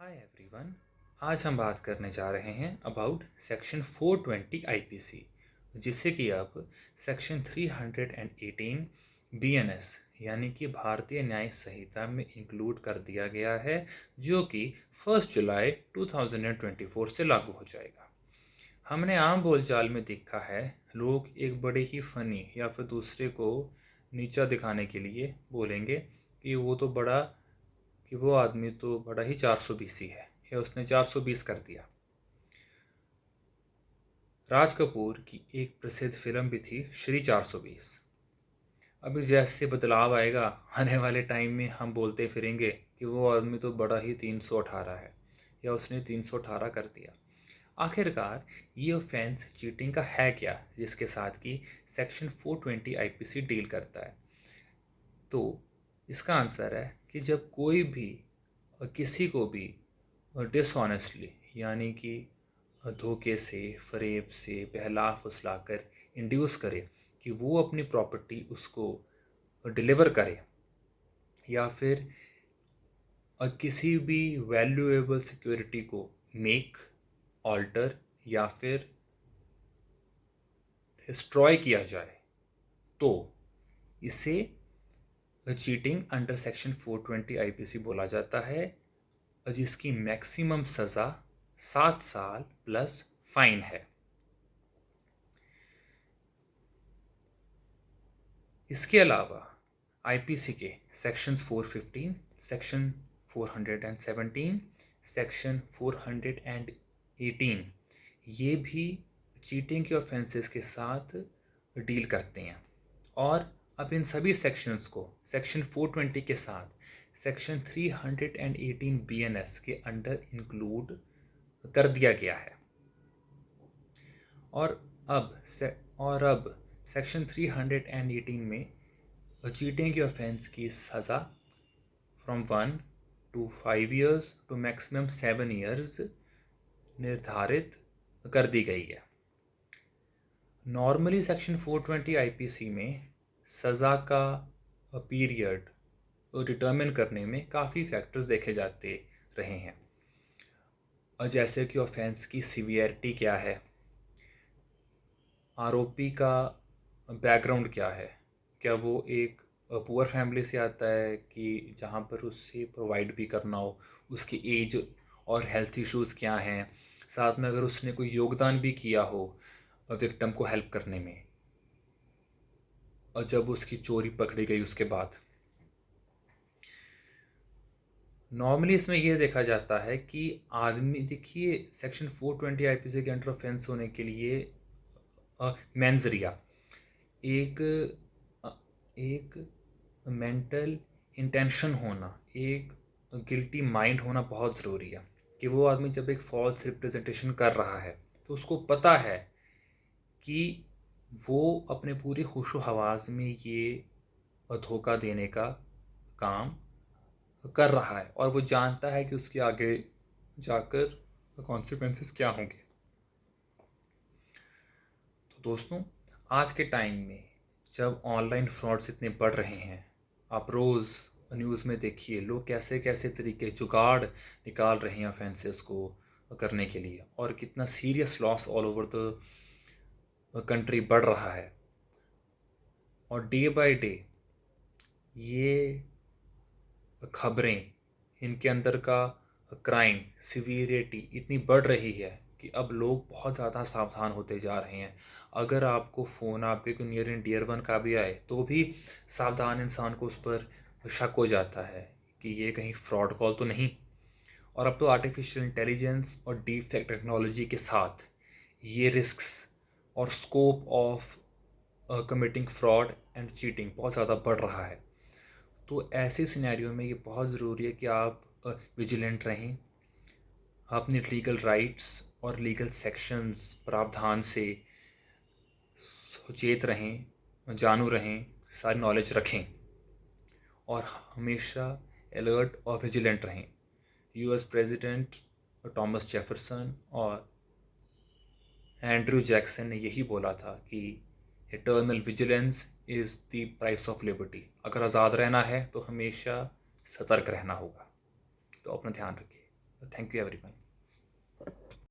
Hi everyone. आज हम बात करने जा रहे हैं अबाउट सेक्शन 420 आईपीसी, जिसे कि अब सेक्शन 318 बीएनएस यानी कि भारतीय न्याय संहिता में इंक्लूड कर दिया गया है, जो कि 1 जुलाई 2024 से लागू हो जाएगा। हमने आम बोलचाल में देखा है, लोग एक बड़े ही फनी या फिर दूसरे को नीचा दिखाने के लिए बोलेंगे कि वो आदमी तो बड़ा ही 420 है या उसने 420 कर दिया। राज कपूर की एक प्रसिद्ध फिल्म भी थी श्री 420। अभी जैसे बदलाव आएगा आने वाले टाइम में हम बोलते फिरेंगे कि वो आदमी तो बड़ा ही 318 है या उसने 318 कर दिया। आखिरकार ये ऑफेंस चीटिंग का है क्या, जिसके साथ कि सेक्शन 420 आईपीसी डील करता है? तो इसका आंसर है कि जब कोई भी किसी को भी डिसऑनेस्टली यानी कि धोखे से, फरेब से, बहला फुसला कर इंड्यूस करे कि वो अपनी प्रॉपर्टी उसको डिलीवर करे, या फिर किसी भी वैल्यूएबल सिक्योरिटी को मेक, ऑल्टर या फिर डिस्ट्रॉय किया जाए, तो इसे चीटिंग अंडर सेक्शन 420 आईपीसी बोला जाता है, जिसकी मैक्सिमम सज़ा 7 साल प्लस फाइन है। इसके अलावा आईपीसी के सेक्शंस 415, सेक्शन 417, सेक्शन 418 ये भी चीटिंग के ऑफेंसेस के साथ डील करते हैं। और अब इन सभी सेक्शंस को सेक्शन 420 के साथ सेक्शन 318 बीएनएस के अंडर इंक्लूड कर दिया गया है। और अब सेक्शन 318 में चीटिंग के ऑफेंस की सज़ा from 1 to 5 years to maximum 7 years निर्धारित कर दी गई है। नॉर्मली सेक्शन 420 आईपीसी में सज़ा का पीरियड डिटर्मिन करने में काफ़ी फैक्टर्स देखे जाते रहे हैं, जैसे कि ऑफेंस की सीवियरिटी क्या है, आरोपी का बैकग्राउंड क्या है, क्या वो एक पुअर फैमिली से आता है कि जहाँ पर उससे प्रोवाइड भी करना हो, उसकी एज और हेल्थ इश्यूज़ क्या हैं, साथ में अगर उसने कोई योगदान भी किया हो विक्टिम को हेल्प करने में, और जब उसकी चोरी पकड़ी गई उसके बाद। नॉर्मली इसमें यह देखा जाता है कि आदमी, देखिए सेक्शन 420 आईपीसी के अंडर ऑफेंस होने के लिए मेंजरिया एक एक मेंटल इंटेंशन होना, एक गिल्टी माइंड होना बहुत ज़रूरी है। कि वो आदमी जब एक फॉल्स रिप्रेजेंटेशन कर रहा है तो उसको पता है कि वो अपने पूरी खुशो हवास में ये धोखा देने का काम कर रहा है, और वो जानता है कि उसके आगे जाकर कॉन्सिक्वेंसेस क्या होंगे। तो दोस्तों, आज के टाइम में जब ऑनलाइन फ्रॉड्स इतने बढ़ रहे हैं, आप रोज़ न्यूज़ में देखिए लोग कैसे कैसे तरीके जुगाड़ निकाल रहे हैं ऑफेंसेस को करने के लिए, और कितना serious loss all over the country बढ़ रहा है। और डे बाय डे ये खबरें, इनके अंदर का क्राइम सिवियरिटी इतनी बढ़ रही है कि अब लोग बहुत ज़्यादा सावधान होते जा रहे हैं। अगर आपको फ़ोन आपके कोई नियर एंड डियर वन का भी आए तो भी सावधान इंसान को उस पर शक हो जाता है कि ये कहीं फ्रॉड कॉल तो नहीं। और अब तो आर्टिफिशियल इंटेलिजेंस और डीप फेक टेक्नोलॉजी के साथ ये रिस्क्स और scope of committing fraud and cheating बहुत ज़्यादा बढ़ रहा है। तो ऐसे सिनेरियो में ये बहुत ज़रूरी है कि आप विजिलेंट रहें, अपने लीगल राइट्स और लीगल सेक्शंस प्रावधान से सचेत रहें, जानू रहें, सारी नॉलेज रखें और हमेशा अलर्ट और विजिलेंट रहें। यूएस प्रेसिडेंट थॉमस जेफरसन और एंड्रयू जैक्सन ने यही बोला था कि eternal vigilance is the price of liberty. अगर आज़ाद रहना है तो हमेशा सतर्क रहना होगा। तो अपना ध्यान रखिए। Thank you everyone.